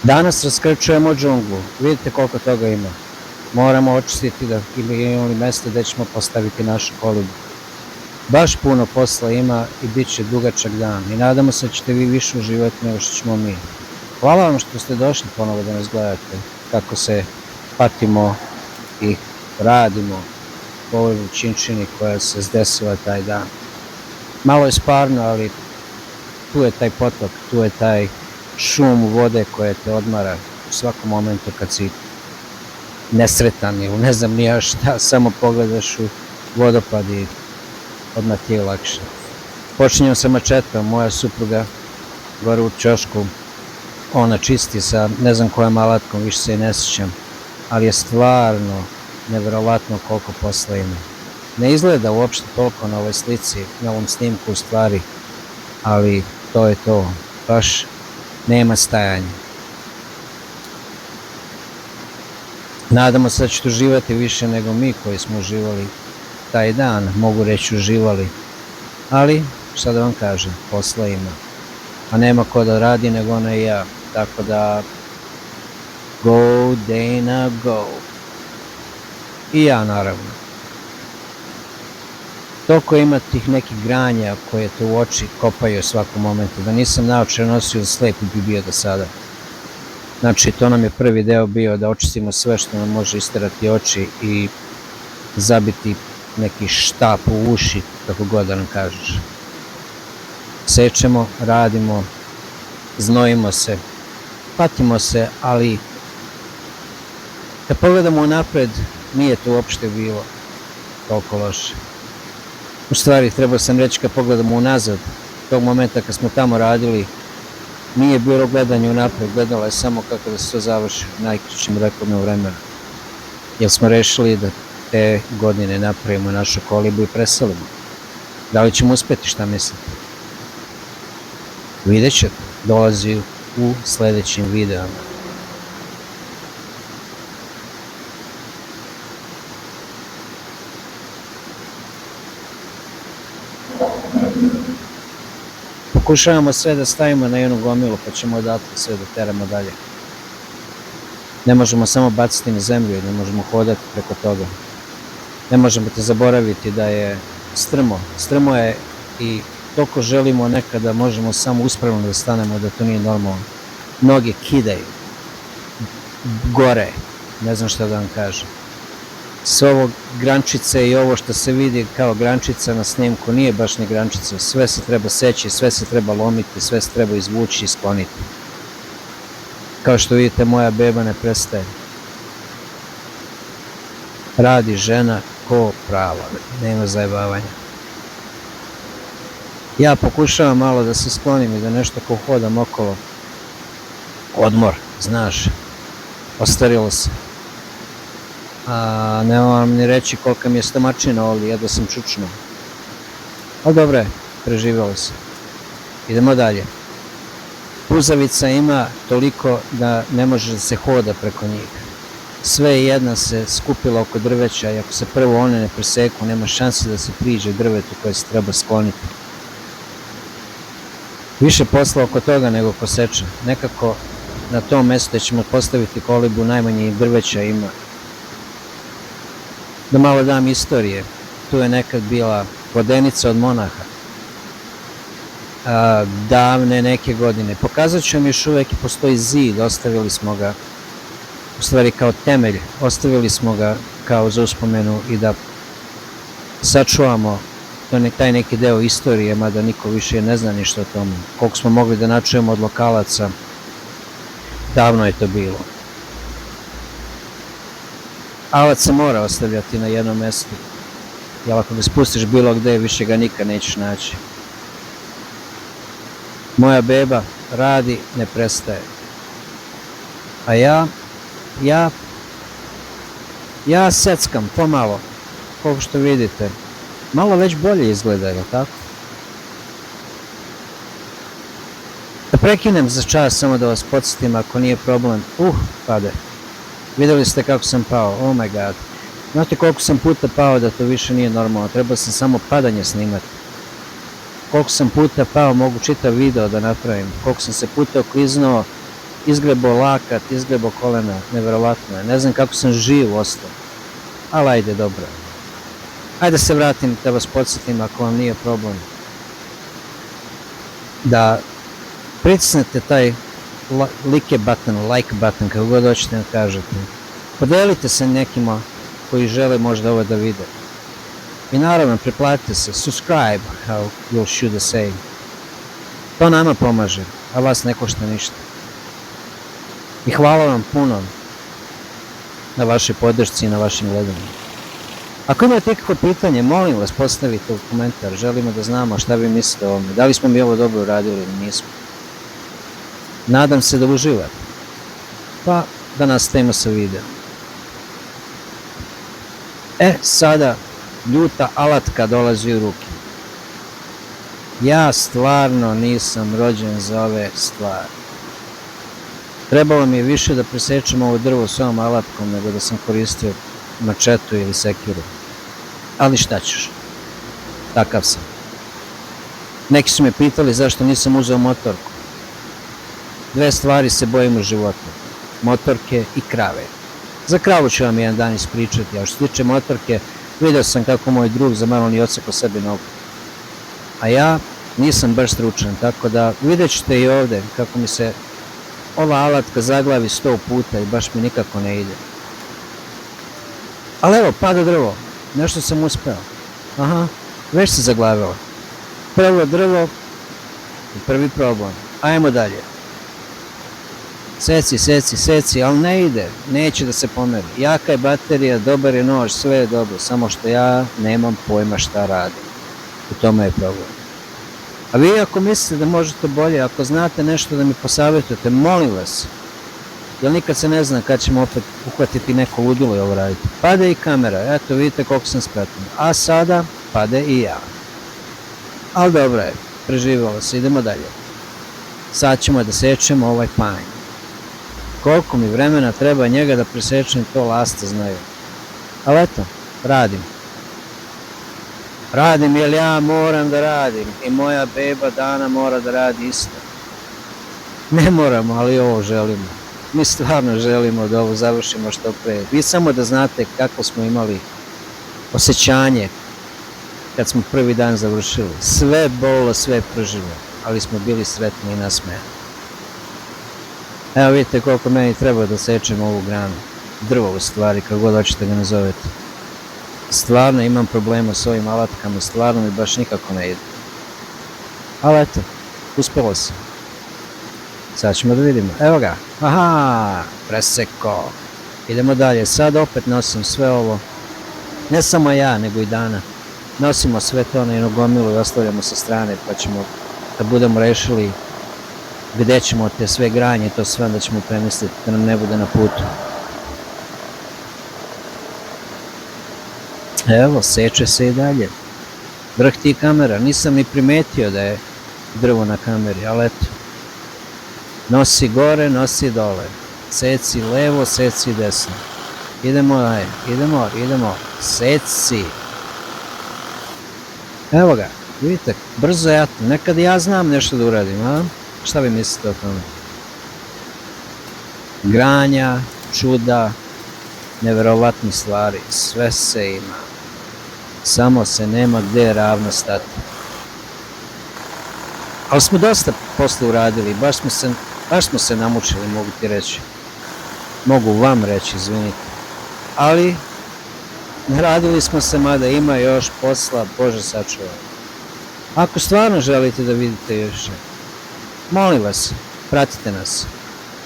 Danas raskrčujemo džunglu, vidite koliko toga ima. Moramo očistiti da ili mesta gde ćemo postaviti našu kolibu. Baš puno posla ima i bit će dugačak dan i nadamo se da ćete vi više uživati nego što ćemo mi. Hvala vam što ste došli ponovo da nas gledate, kako se patimo i radimo po ovoj vrućinčini koja se zdesila taj dan. Malo je sparno, ali tu je taj potok, tu je taj šum vode koja te odmara u svakom momentu kad si nesretan ili ne znam nija šta, samo pogledaš u vodopad i odmah ti je lakše. Počinjem sa mačetom, moja supruga gore u ćošku, ona čisti sa ne znam kojom alatkom, više se i ne sjećam, ali je stvarno neverovatno koliko posla ima. Ne izgleda uopšte toliko na ovoj slici, na ovom snimku u stvari, ali to je to, baš nema stajanja. Nadamo se da ćete uživati više nego mi koji smo uživali taj dan, mogu reći uživali, ali šta da vam kažem, posla ima, a nema ko da radi nego ona i ja, tako da go Dana go, i ja naravno. Toliko ima tih nekih granja koje te u oči kopaju svakom momentu, da nisam naočare nosio, slep bi bio do sada. Znači, to nam je prvi deo bio da očistimo sve što nam može isterati oči i zabiti neki štap u uši, kako god da nam kažeš. Sečemo, radimo, znojimo se, patimo se, ali kad pogledamo unapred, nije to uopšte bilo toliko loše. U stvari, trebao sam reći kad pogledamo unazad, tog momenta kad smo tamo radili, nije bilo gledanje unapred, gledalo je samo kako da se to završi u najkraćem rekordnom vremenu. Jer smo rešili da te godine napravimo našu kolibu i preselimo. Da li ćemo uspeti, šta mislite? Vidjet ćete, dolazi u sledećim videama. Pokušavamo sve da stavimo na jednu gomilu, pa ćemo odatle sve da teramo dalje. Ne možemo samo baciti na zemlju, ne možemo hodati preko toga. Ne možemo te zaboraviti da je strmo. Strmo je i toliko želimo nekada možemo samo uspravno da stanemo, da to nije normalno. Noge kidaju, gore, ne znam šta da vam kažem. Sve ovo grančice i ovo što se vidi kao grančica na snimku nije baš ni grančica, sve se treba seći, sve se treba lomiti, sve se treba izvući i skloniti. Kao što vidite, moja beba ne prestaje. Radi žena ko prava, nema zajebavanja. Ja pokušavam malo da se sklonim i da nešto ko hodam okolo. Odmor, znaš, ostarilo se. A ne vam ni reći kolika mi je stomačina ovdje, jedva sam čučnuo. Ali dobro je, preživjelo se. Idemo dalje. Puzavica ima toliko da ne može da se hoda preko njih. Sve jedna se skupila oko drveća i ako se prvo one ne preseku, nema šanse da se priđe drvetu koje se treba skloniti. Više posla oko toga nego poseča. Nekako na tom mjestu ćemo postaviti kolibu, najmanje drveća ima. Da malo dam istorije, tu je nekad bila vodenica od monaha, davne neke godine. Pokazat ću vam, još uvek postoji zid, ostavili smo ga, u stvari kao temelj, ostavili smo ga kao za uspomenu i da sačuvamo taj neki deo istorije, mada niko više ne zna ništa o tomu. Koliko smo mogli da načujemo od lokalaca, davno je to bilo. Alat se mora ostavljati na jednom mjestu, jer ako ga spustiš bilo gde, više ga nikad nećeš naći. Moja beba radi, ne prestaje. A ja seckam pomalo, koliko što vidite. Malo već bolje izgleda, je li tako? Da prekinem za čas, samo da vas podsjetim, ako nije problem. Pade. Videli ste kako sam pao, oh my god. Znate koliko sam puta pao da to više nije normalno, trebao sam samo padanje snimati. Koliko sam puta pao, mogu čitav video da napravim. Koliko sam se puta okliznuo, izglebo lakat, izglebo kolena, neverovatno je. Ne znam kako sam živ ostao, ali ajde, dobro. Ajde se vratim da vas podsjetim, ako vam nije problem, da pritisnete taj like button, kako god hoćete da kažete. Podelite se nekima koji žele možda ovo da vide. I naravno, preplatite se, subscribe, how you should say. To nama pomaže, a vas ne košta ništa. I hvala vam puno na vašoj podršci i na vašim gledanjima. Ako imate ikakvo pitanje, molim vas postavite u komentar, želimo da znamo šta vi mislite o ovome, da li smo mi ovo dobro uradili ili nismo. Nadam se da uživate, pa da nastavimo sa videom. Sada ljuta alatka dolazi u ruke. Ja stvarno nisam rođen za ove stvari. Trebalo mi je više da presečem ovo drvo s ovom alatkom nego da sam koristio mačetu ili sekiru. Ali šta ćeš? Takav sam. Neki su me pitali zašto nisam uzeo motorku. Dve stvari se bojim u životu. Motorke i krave. Za kravu ću vam jedan dan ispričati, a što se tiče motorke, vidio sam kako moj drug za malo ni odsekao sebi nogu. A ja nisam baš stručan, tako da vidjet ćete i ovde kako mi se ova alatka zaglavi 100 puta i baš mi nikako ne ide. Ali evo, pada drvo, nešto sam uspeo. Aha, već se zaglavilo. Prvo drvo i prvi problem. Ajmo dalje. Seci, ali ne ide, neće da se pomeri. Jaka je baterija, dobar je nož, sve je dobro, samo što ja nemam pojma šta radim. U tome je problem. A vi ako mislite da možete bolje, ako znate nešto da mi posavjetujete, molim vas, jer nikad se ne zna kad ćemo opet uhvatiti neko ludilo i ovo raditi. Pade i kamera, eto vidite koliko sam spretan. A sada pade i ja. Ali dobro je, preživjelo se, idemo dalje. Sad ćemo da sečemo ovaj panj. Koliko mi vremena treba njega da presečem, to lasta znaju. Ali eto, radim. Radim jer ja moram da radim i moja beba Dana mora da radi isto. Ne moramo, ali ovo želimo. Mi stvarno želimo da ovo završimo što pre. Vi samo da znate kako smo imali osjećanje kad smo prvi dan završili. Sve bolilo, sve pržilo, ali smo bili sretni i nasmejani. Evo vidite koliko meni treba da sečem ovu granu. Drvo u stvari, kako god hoćete ga nazovete. Stvarno imam problema s ovim alatkama, stvarno mi baš nikako ne ide. Ali eto, uspelo se. Sad ćemo da vidimo. Evo ga. Aha, preseko. Idemo dalje. Sad opet nosim sve ovo. Ne samo ja, nego i Dana. Nosimo sve to na jednu gomilu i ostavljamo sa strane, pa ćemo, kad budemo rešili gde ćemo te sve granje, to sve onda ćemo premestiti, da nam ne bude na putu. Evo, seče se i dalje. Drhti kamera, nisam ni primetio da je drvo na kameri, ali eto. Nosi gore, nosi dole. Seci levo, seci desno. Idemo, idemo. Seci. Evo ga, vidite, brzo ja, nekad ja znam nešto da uradim, a? Šta vi mislite o tome? Granja, čuda, neverovatne stvari, sve se ima. Samo se nema gde ravno stati. Ali smo dosta posla uradili, baš smo se namučili, mogu ti reći. Mogu vam reći, izvinite. Ali, radili smo se, mada ima još posla, Bože sačuva. Ako stvarno želite da vidite još, molim vas, pratite nas,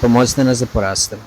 pomozite nas da porastemo.